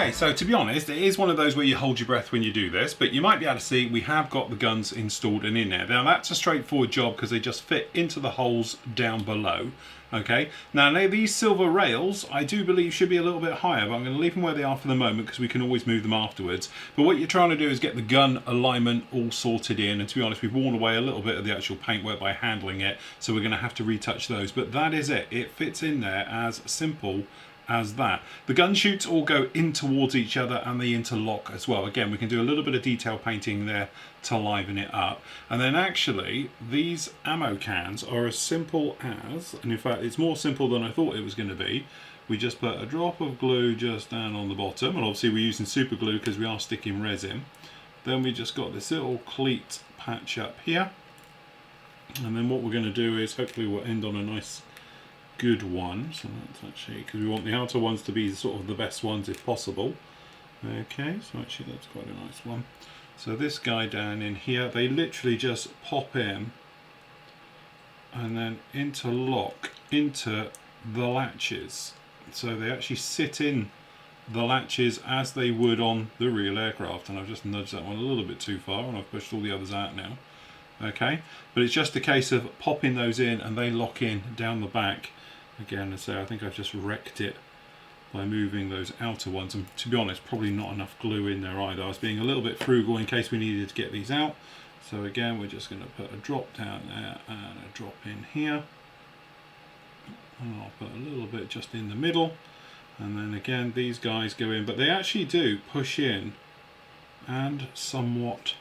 Okay, so to be honest, it is one of those where you hold your breath when you do this, but you might be able to see we have got the guns installed and in there. Now that's a straightforward job because they just fit into the holes down below. Okay, now these silver rails I do believe should be a little bit higher, but I'm going to leave them where they are for the moment because we can always move them afterwards. But what you're trying to do is get the gun alignment all sorted in, and to be honest, we've worn away a little bit of the actual paintwork by handling it, so we're going to have to retouch those. But that is it. It fits in there as simple as that. The gun chutes all go in towards each other and they interlock as well. Again, we can do a little bit of detail painting there to liven it up. And then actually these ammo cans are as simple as, and in fact it's more simple than I thought it was going to be. We just put a drop of glue just down on the bottom, and obviously we're using super glue because we are sticking resin. Then we just got this little cleat patch up here, and then what we're going to do is hopefully we'll end on a nice good one. So that's actually, because we want the outer ones to be sort of the best ones if possible. Okay, so actually that's quite a nice one. So this guy down in here, they literally just pop in and then interlock into the latches. So they actually sit in the latches as they would on the real aircraft, and I've just nudged that one a little bit too far and I've pushed all the others out now. Okay, but it's just a case of popping those in and they lock in down the back. Again, as I say, I think I've just wrecked it by moving those outer ones, and to be honest, probably not enough glue in there either. I was being a little bit frugal in case we needed to get these out. So again, we're just going to put a drop down there and a drop in here, and I'll put a little bit just in the middle, and then again these guys go in, but they actually do push in and somewhat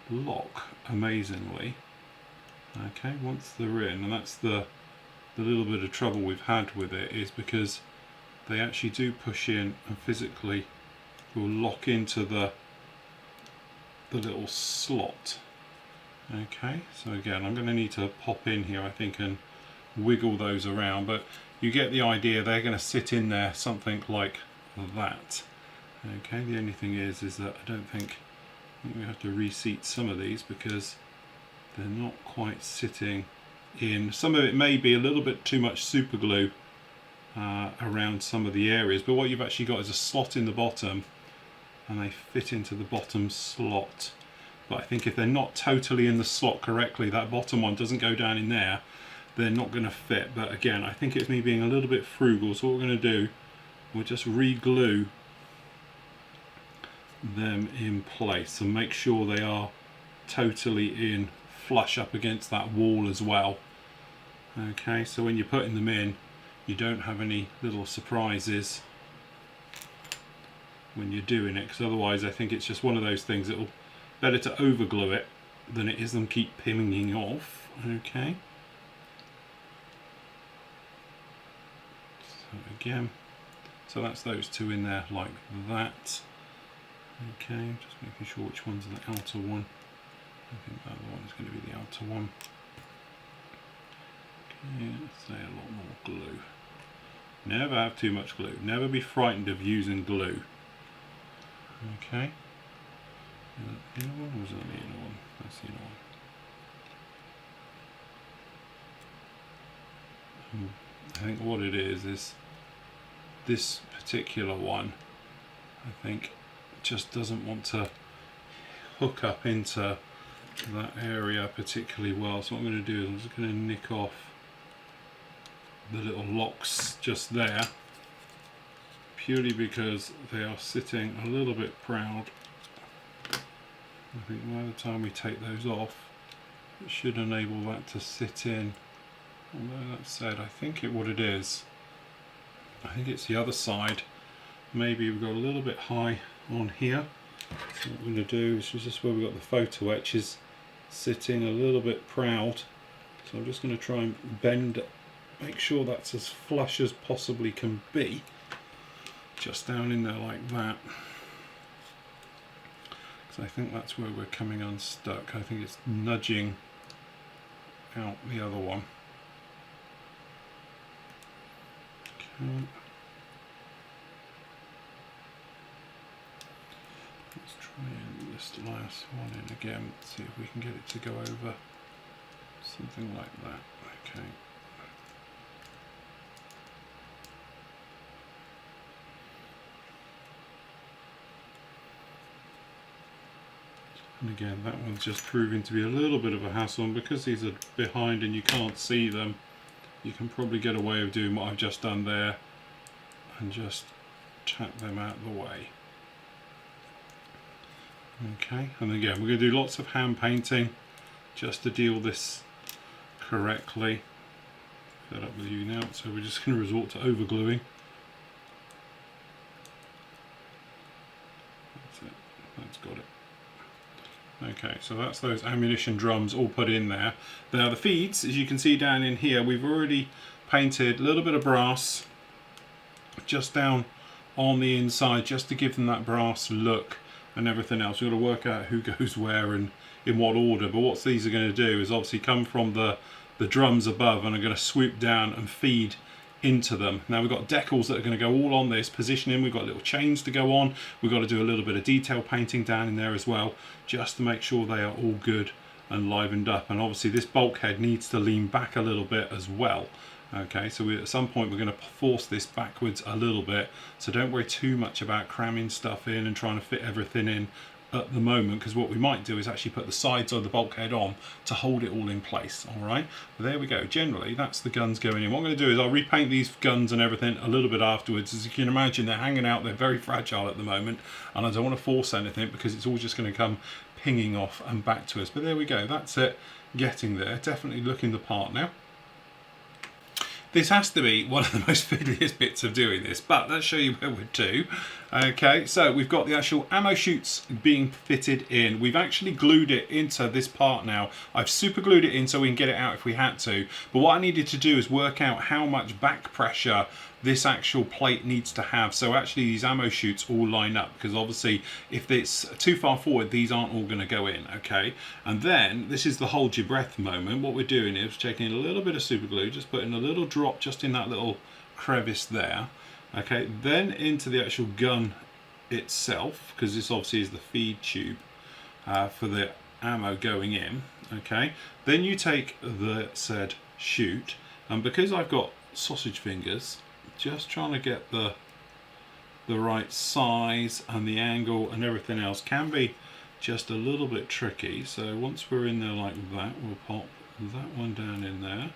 lock amazingly. Okay, once they're in, and that's the little bit of trouble we've had with it, is because they actually do push in and physically will lock into the little slot. Okay, so again I'm going to need to pop in here I think and wiggle those around, but you get the idea. They're going to sit in there something like that. Okay, the only thing is that I think we have to reseat some of these because they're not quite sitting in. Some of it may be a little bit too much super glue around some of the areas, but what you've actually got is a slot in the bottom and they fit into the bottom slot. But I think if they're not totally in the slot correctly, that bottom one doesn't go down in there, they're not going to fit. But again, I think it's me being a little bit frugal, so what we're going to do, we'll just re-glue them in place and make sure they are totally in flush up against that wall as well. Okay, so when you're putting them in, you don't have any little surprises when you're doing it, because otherwise I think it's just one of those things that'll better to over glue it than it is them keep pinning off. Okay, so again, so that's those two in there like that. Okay, just making sure which one's the outer one. I think that other one is going to be the outer one. Okay, let's say a lot more glue. Never have too much glue. Never be frightened of using glue. Okay. Is that the inner one or is that the inner one? That's the inner one. I think what it is this particular one, I think, just doesn't want to hook up into that area particularly well. So what I'm going to do is I'm just going to nick off the little locks just there, purely because they are sitting a little bit proud. I think by the time we take those off, it should enable that to sit in. Although that said, I think what it is, I think it's the other side. Maybe we've got a little bit high on here. So what we're going to do is just where we've got the photo etch is sitting a little bit proud. So I'm just going to try and bend, make sure that's as flush as possibly can be. Just down in there like that. Because I think that's where we're coming unstuck. I think it's nudging out the other one. Okay. Let's try and this last one in again, see if we can get it to go over something like that. Okay. And again, that one's just proving to be a little bit of a hassle, and because these are behind and you can't see them, you can probably get away with doing what I've just done there and just tap them out of the way. Okay, and again we're going to do lots of hand painting just to deal this correctly. Fed up with you now, so we're just going to resort to over gluing. That's it, that's got it. Okay, so that's those ammunition drums all put in there. Now the feeds, as you can see down in here, we've already painted a little bit of brass just down on the inside, just to give them that brass look and everything else. We've got to work out who goes where and in what order, but what these are going to do is obviously come from the drums above and are going to swoop down and feed into them. Now we've got decals that are going to go all on this positioning. We've got little chains to go on. We've got to do a little bit of detail painting down in there as well, just to make sure they are all good and livened up. And obviously this bulkhead needs to lean back a little bit as well. Okay, so at some point we're going to force this backwards a little bit, so don't worry too much about cramming stuff in and trying to fit everything in at the moment, because what we might do is actually put the sides of the bulkhead on to hold it all in place. All right, but there we go. Generally that's the guns going in. What I'm going to do is I'll repaint these guns and everything a little bit afterwards. As you can imagine, they're hanging out, they're very fragile at the moment, and I don't want to force anything because it's all just going to come pinging off and back to us. But there we go, that's it, getting there, definitely looking the part now. This has to be one of the most fiddliest bits of doing this, but let's show you where we're to. Okay, so we've got the actual ammo chutes being fitted in. We've actually glued it into this part now. I've super glued it in so we can get it out if we had to. But what I needed to do is work out how much back pressure this actual plate needs to have, so actually these ammo chutes all line up, because obviously if it's too far forward these aren't all going to go in. Okay, and then this is the hold your breath moment. What we're doing is taking a little bit of super glue, just putting a little drop just in that little crevice there. Okay, then into the actual gun itself, because this obviously is the feed tube for the ammo going in. Okay, then you take the said chute, and because I've got sausage fingers, just trying to get the right size and the angle and everything else can be just a little bit tricky. So once we're in there like that, we'll pop that one down in there.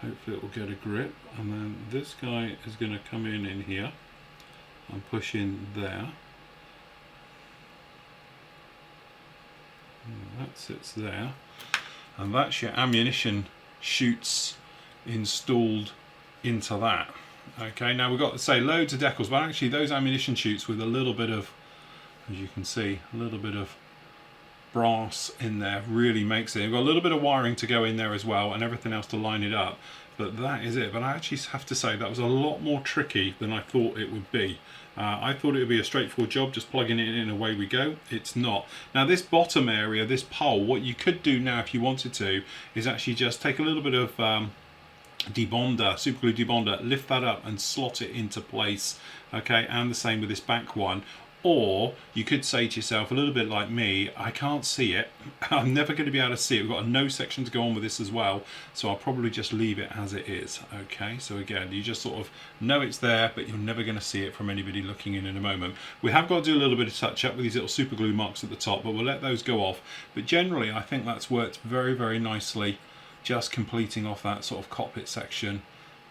Hopefully it will get a grip, and then this guy is going to come in here and push in there. And that sits there, and that's your ammunition chutes installed into that. Okay, now we've got to say loads of decals, but actually those ammunition chutes with a little bit of, as you can see, a little bit of brass in there really makes it. We've got a little bit of wiring to go in there as well and everything else to line it up, but that is it. But I actually have to say that was a lot more tricky than I thought it would be. I thought it would be a straightforward job, just plugging it in and away we go. It's not. Now this bottom area, this pole, what you could do now if you wanted to is actually just take a little bit of debonder, super glue debonder, lift that up and slot it into place. Okay, and the same with this back one. Or you could say to yourself, a little bit like me, I can't see it, I'm never going to be able to see it, we've got a no section to go on with this as well, so I'll probably just leave it as it is. Okay, so again, you just sort of know it's there, but you're never going to see it from anybody looking in a moment. We have got to do a little bit of touch up with these little super glue marks at the top, but we'll let those go off. But generally I think that's worked very, very nicely, just completing off that sort of cockpit section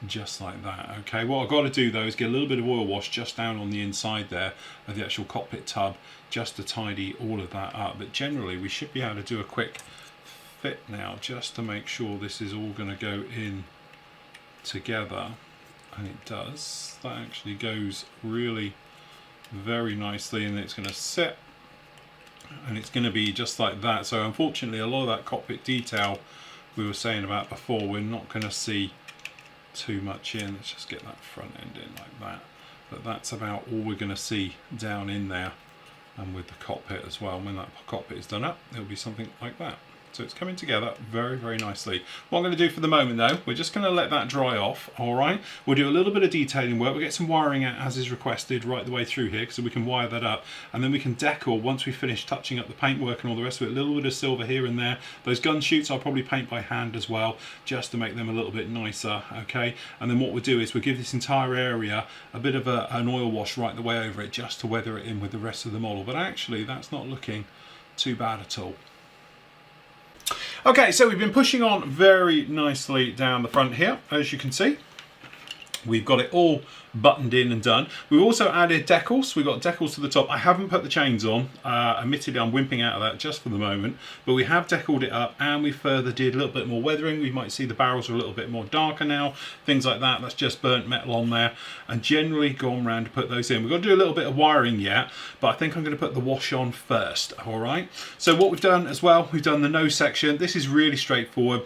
just like that. Okay, what I've got to do though is get a little bit of oil wash just down on the inside there of the actual cockpit tub, just to tidy all of that up. But generally we should be able to do a quick fit now, just to make sure this is all going to go in together, and it does. That actually goes really very nicely, and it's going to sit, and it's going to be just like that. So unfortunately a lot of that cockpit detail we were saying about before, we're not going to see too much in. Let's just get that front end in like that, but that's about all we're going to see down in there, and with the cockpit as well. When that cockpit is done up, it'll be something like that. So it's coming together very, very nicely. What I'm going to do for the moment though, we're just going to let that dry off. All right, we'll do a little bit of detailing work. We'll get some wiring out as is requested right the way through here, so we can wire that up, and then we can decal once we finish touching up the paintwork and all the rest of it. A little bit of silver here and there. Those gun chutes I'll probably paint by hand as well, just to make them a little bit nicer. Okay, and then what we'll do is we'll give this entire area a bit of an oil wash right the way over it, just to weather it in with the rest of the model. But actually that's not looking too bad at all. Okay, so we've been pushing on very nicely down the front here, as you can see. We've got it all buttoned in and done. We've also added decals. We've got decals to the top. I haven't put the chains on. Admittedly, I'm wimping out of that just for the moment. But we have decaled it up, and we further did a little bit more weathering. We might see the barrels are a little bit more darker now. Things like that. That's just burnt metal on there. And generally gone around to put those in. We've got to do a little bit of wiring yet, but I think I'm going to put the wash on first. All right. So what we've done as well, we've done the nose section. This is really straightforward.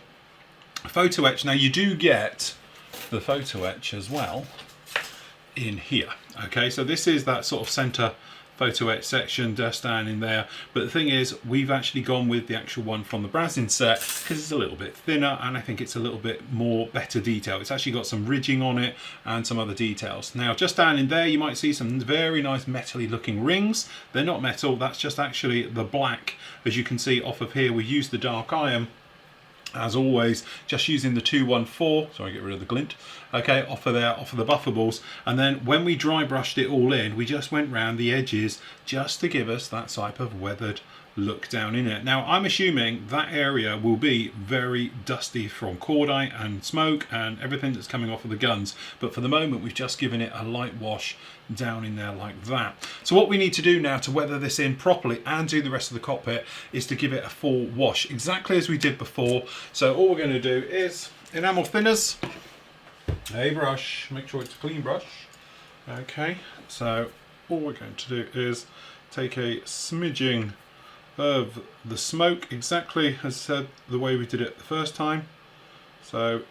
Photo etch. Now you do get the photo etch as well in here. Okay, so this is that sort of center photo etch section just down in there, but the thing is we've actually gone with the actual one from the Brasin set because it's a little bit thinner and I think it's a little bit more better detail. It's actually got some ridging on it and some other details. Now just down in there you might see some very nice metally looking rings. They're not metal, that's just actually the black. As you can see off of here, we use the dark iron as always, just using the 214, sorry, get rid of the glint, okay, off of the buffer balls, and then when we dry brushed it all in, we just went round the edges just to give us that type of weathered look down in it. Now I'm assuming that area will be very dusty from cordite and smoke and everything that's coming off of the guns, but for the moment we've just given it a light wash down in there like that. So what we need to do now to weather this in properly and do the rest of the cockpit is to give it a full wash, exactly as we did before. So all we're going to do is enamel thinners, a brush, make sure it's a clean brush. Okay, so all we're going to do is take a smidging of the smoke, exactly as I said, the way we did it the first time. So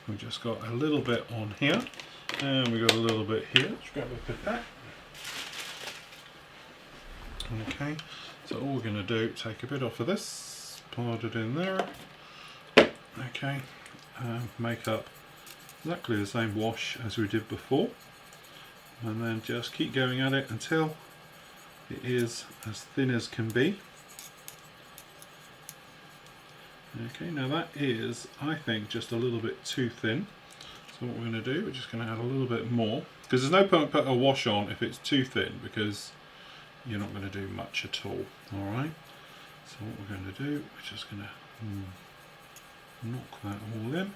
we just got a little bit on here and we got a little bit here. Let's grab a bit of that. Okay, so all we're going to do, take a bit off of this, part it in there, okay, and make up exactly the same wash as we did before, and then just keep going at it until it is as thin as can be. Okay, now that is, I think, just a little bit too thin. So what we're going to do, we're just going to add a little bit more, because there's no point putting a wash on if it's too thin, because you're not going to do much at all. Alright, so what we're going to do, we're just going to knock that all in.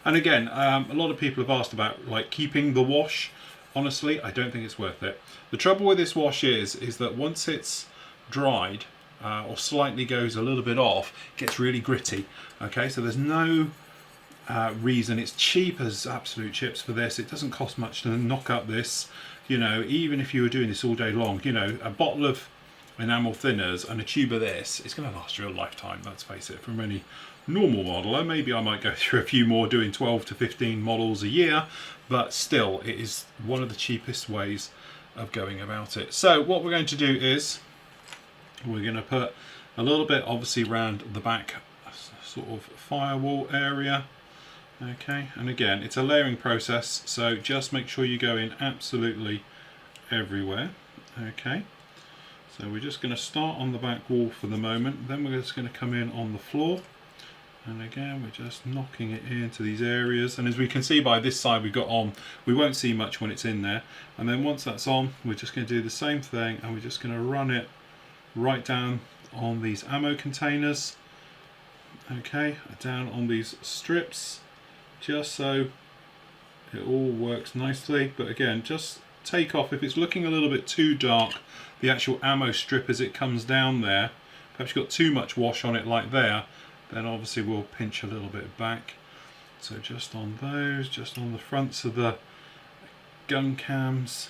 And again, a lot of people have asked about like keeping the wash. Honestly, I don't think it's worth it. The trouble with this wash is that once it's dried or slightly goes a little bit off, it gets really gritty. Okay, so there's no reason. It's cheap as absolute chips for this. It doesn't cost much to knock up this. You know, even if you were doing this all day long, you know, a bottle of enamel thinners and a tube of this, it's going to last you a lifetime, let's face it, from any normal modeler. Maybe I might go through a few more doing 12 to 15 models a year, but still it is one of the cheapest ways of going about it. So what we're going to do is we're going to put a little bit obviously around the back sort of firewall area. Okay, and again it's a layering process, so just make sure you go in absolutely everywhere. Okay, so we're just going to start on the back wall for the moment, then we're just going to come in on the floor, and again we're just knocking it into these areas, and as we can see by this side we've got on, we won't see much when it's in there, and then once that's on we're just going to do the same thing and we're just going to run it right down on these ammo containers, okay, down on these strips, just so it all works nicely. But again, just take off if it's looking a little bit too dark, the actual ammo strip as it comes down there. Perhaps you've got too much wash on it like there, then obviously we'll pinch a little bit back. So just on those, just on the fronts of the gun cams,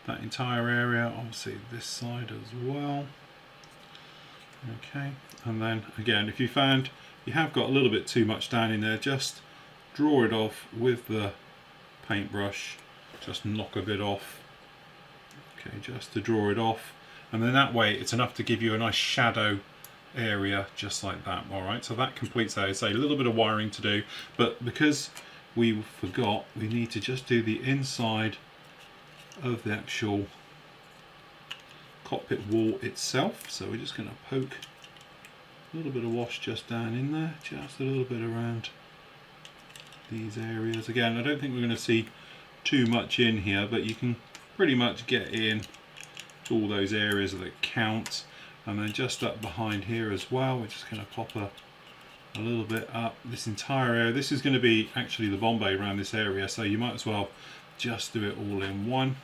that entire area, obviously this side as well. Okay, and then again, if you found you have got a little bit too much down in there, just draw it off with the paintbrush, just knock a bit off, okay, just to draw it off, and then that way it's enough to give you a nice shadow area just like that. Alright, so that completes that. It's a little bit of wiring to do, but because we forgot, we need to just do the inside of the actual cockpit wall itself. So we're just going to poke a little bit of wash just down in there, just a little bit around these areas. Again, I don't think we're going to see too much in here, but you can pretty much get in all those areas that count. And then just up behind here as well, we're just going to pop a little bit up this entire area. This is going to be actually the Bombay around this area, so you might as well just do it all in one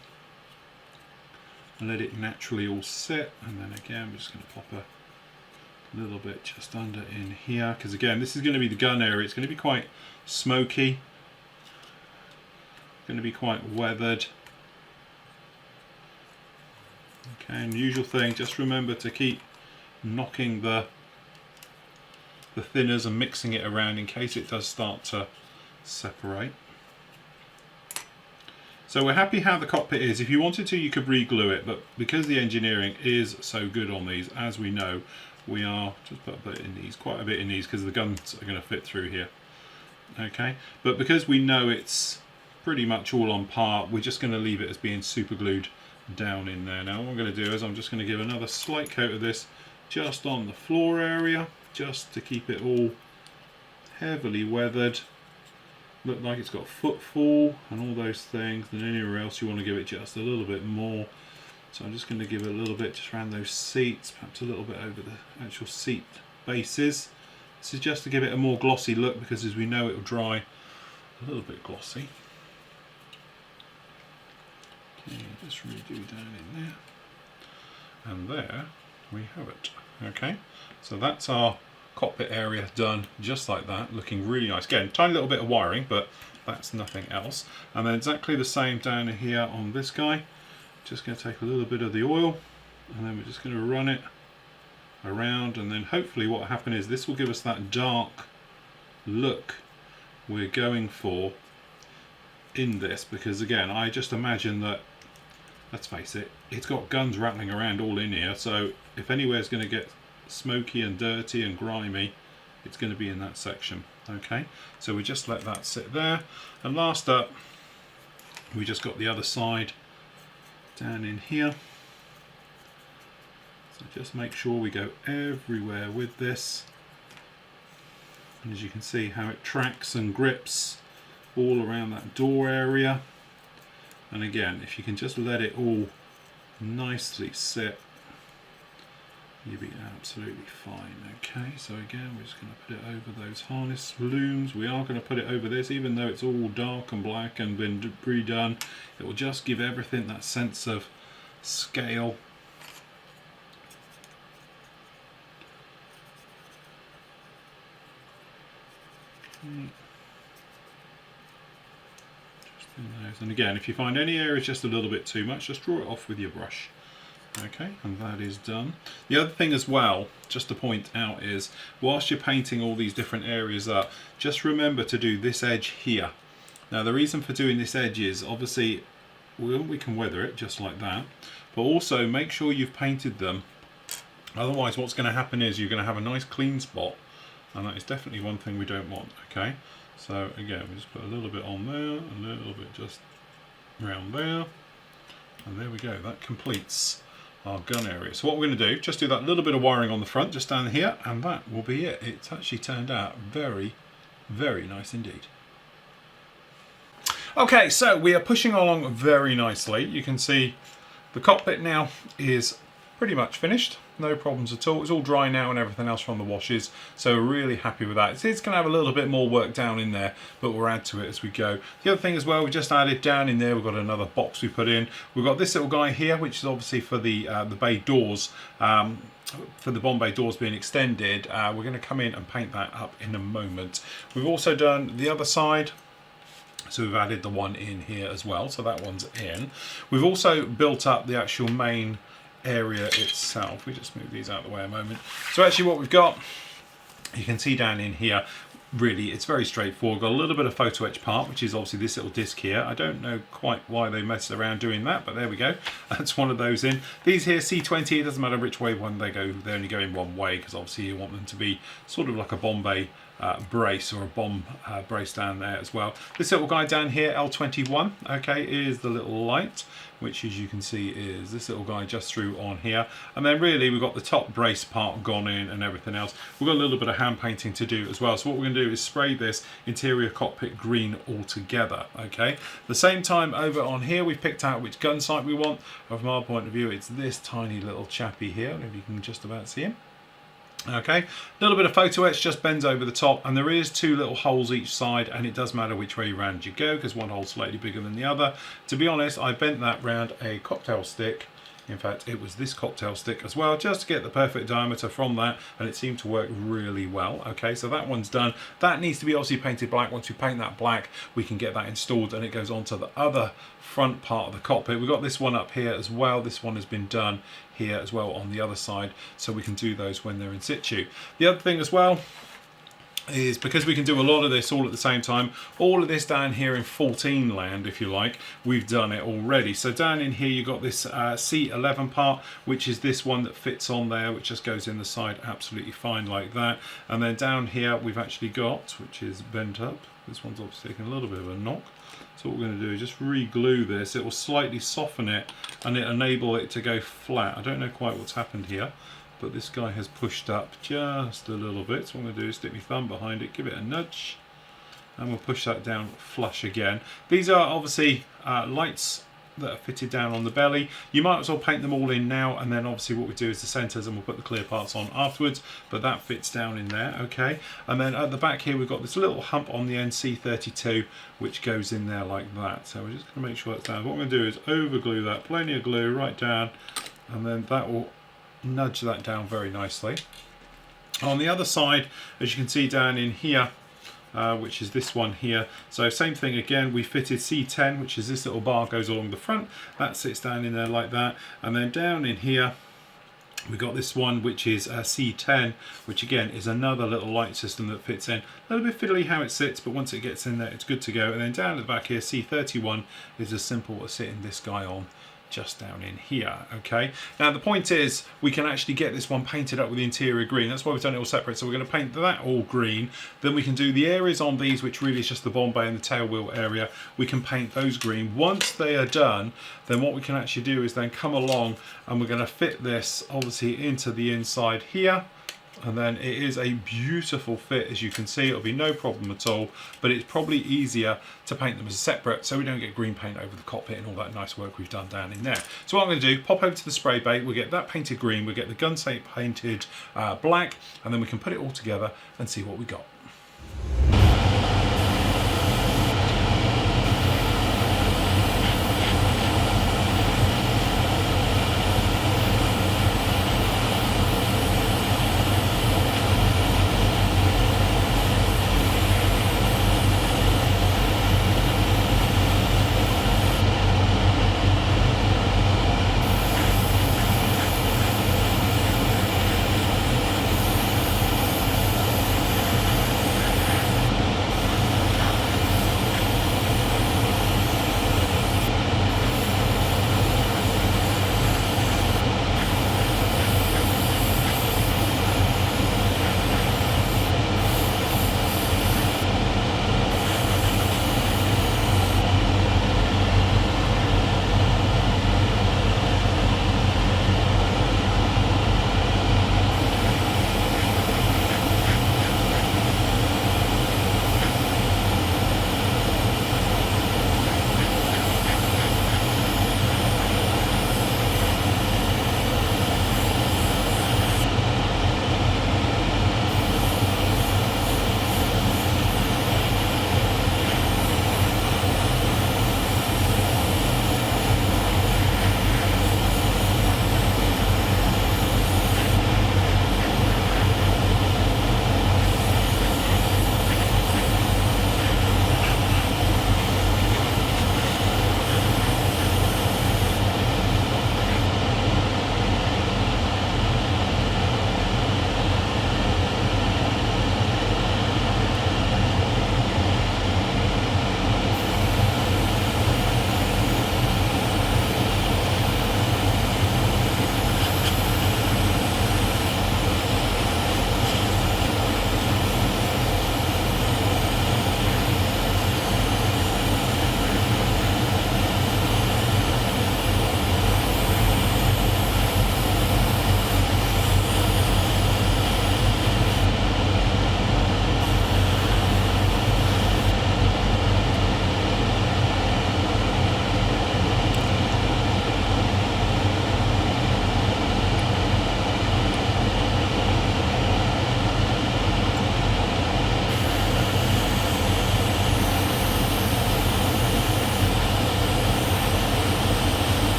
and let it naturally all sit. And then again, we're just going to pop a little bit just under in here, because again, this is going to be the gun area. It's going to be quite smoky, going to be quite weathered. Okay, and the usual thing, just remember to keep knocking the thinners and mixing it around in case it does start to separate. So we're happy how the cockpit is. If you wanted to, you could re-glue it, but because the engineering is so good on these, as we know, we are just put a bit in these, quite a bit in these, because the guns are going to fit through here. Okay, but because we know it's pretty much all on par, we're just going to leave it as being super glued down in there. Now what I'm going to do is I'm just going to give another slight coat of this just on the floor area, just to keep it all heavily weathered, look like it's got footfall and all those things. And anywhere else you want to give it just a little bit more. So I'm just going to give it a little bit just around those seats, perhaps a little bit over the actual seat bases. This is just to give it a more glossy look, because as we know it will dry a little bit glossy. Okay, just redo down in there. And there we have it. Okay, so that's our cockpit area done just like that, looking really nice. Again, tiny little bit of wiring, but that's nothing else. And then exactly the same down here on this guy. Just going to take a little bit of the oil, and then we're just going to run it around, and then hopefully what will happen is this will give us that dark look we're going for in this, because again, I just imagine that, let's face it, it's got guns rattling around all in here, so if anywhere's going to get smoky and dirty and grimy, it's going to be in that section. Okay, so we just let that sit there, and last up we just got the other side down in here. So just make sure we go everywhere with this, and as you can see how it tracks and grips all around that door area. And again, if you can just let it all nicely sit, you'll be absolutely fine. Okay, so again, we're just going to put it over those harness looms. We are going to put it over this, even though it's all dark and black and been redone. It will just give everything that sense of scale. Okay. Just in those. And again, if you find any area is just a little bit too much, just draw it off with your brush. Okay, and that is done. The other thing as well, just to point out, is whilst you're painting all these different areas up, just remember to do this edge here. Now the reason for doing this edge is obviously we can weather it just like that, but also make sure you've painted them. Otherwise what's going to happen is you're going to have a nice clean spot, and that is definitely one thing we don't want. Okay, so again, we just put a little bit on there, a little bit just around there, and there we go. That completes our gun area. So what we're going to do, just do that little bit of wiring on the front just down here, and that will be it. It's actually turned out very, very nice indeed. Okay, so we are pushing along very nicely. You can see the cockpit now is pretty much finished, no problems at all. It's all dry now and everything else from the washes, so we're really happy with that. It's going to have a little bit more work down in there, but we'll add to it as we go. The other thing as well, we just added down in there, we've got another box we put in. We've got this little guy here, which is obviously for the bay doors, for the Bombay doors being extended. We're going to come in and paint that up in a moment. We've also done the other side, so we've added the one in here as well, so that one's in. We've also built up the actual main area itself. We just move these out of the way a moment. So actually what we've got, you can see down in here, really it's very straightforward. Got a little bit of photo etch part, which is obviously this little disc here. I don't know quite why they messed around doing that, but there we go. That's one of those in. These here, C20, it doesn't matter which way one they go, they only go in one way, because obviously you want them to be sort of like a Bombay brace or a bomb brace down there as well. This little guy down here, L21, okay, is the little light, which as you can see is this little guy just through on here. And then really we've got the top brace part gone in and everything else. We've got a little bit of hand painting to do as well. So what we're going to do is spray this interior cockpit green all together, okay? The same time over on here we've picked out which gun sight we want. From our point of view it's this tiny little chappy here, if you can just about see him. Okay, a little bit of photo etch just bends over the top, and there is 2 little holes each side, and it does matter which way round you go because one hole's slightly bigger than the other. To be honest, I bent that round a cocktail stick. In fact, it was this cocktail stick as well, just to get the perfect diameter from that, and it seemed to work really well. Okay, so that one's done. That needs to be obviously painted black. Once we paint that black, we can get that installed, and it goes on to the other front part of the cockpit. We've got this one up here as well. This one has been done here as well on the other side, so we can do those when they're in situ. The other thing as well is because we can do a lot of this all at the same time, all of this down here in 14 land, if you like, we've done it already. So down in here you've got this C11 part, which is this one that fits on there, which just goes in the side absolutely fine like that. And then down here we've actually got, which is bent up, this one's obviously taking a little bit of a knock. So what we're going to do is just re-glue this. It will slightly soften it and it enable it to go flat. I don't know quite what's happened here, but this guy has pushed up just a little bit. So what I'm going to do is stick my thumb behind it, give it a nudge, and we'll push that down flush again. These are obviously lights that are fitted down on the belly. You might as well paint them all in now, and then obviously what we do is the centers and we'll put the clear parts on afterwards, but that fits down in there, okay? And then at the back here we've got this little hump on the NC32 which goes in there like that. So we're just going to make sure that's down. What I'm going to do is over glue that, plenty of glue right down, and then that will nudge that down very nicely. On the other side, as you can see down in here, which is this one here, so same thing again, we fitted C10, which is this little bar goes along the front, that sits down in there like that, and then down in here we got this one which is C10, which again is another little light system that fits in. A little bit fiddly how it sits, but once it gets in there it's good to go. And then down at the back here, C31 is as simple as sitting this guy on just down in here, okay? Now the point is we can actually get this one painted up with the interior green. That's why we've done it all separate. So we're going to paint that all green, then we can do the areas on these, which really is just the Bombay and the tail wheel area. We can paint those green. Once they are done, then what we can actually do is then come along and we're going to fit this obviously into the inside here. And then it is a beautiful fit, as you can see. It'll be no problem at all, but it's probably easier to paint them as separate so we don't get green paint over the cockpit and all that nice work we've done down in there. So what I'm going to do, pop over to the spray bay, we'll get that painted green, we'll get the gun sight painted black, and then we can put it all together and see what we got.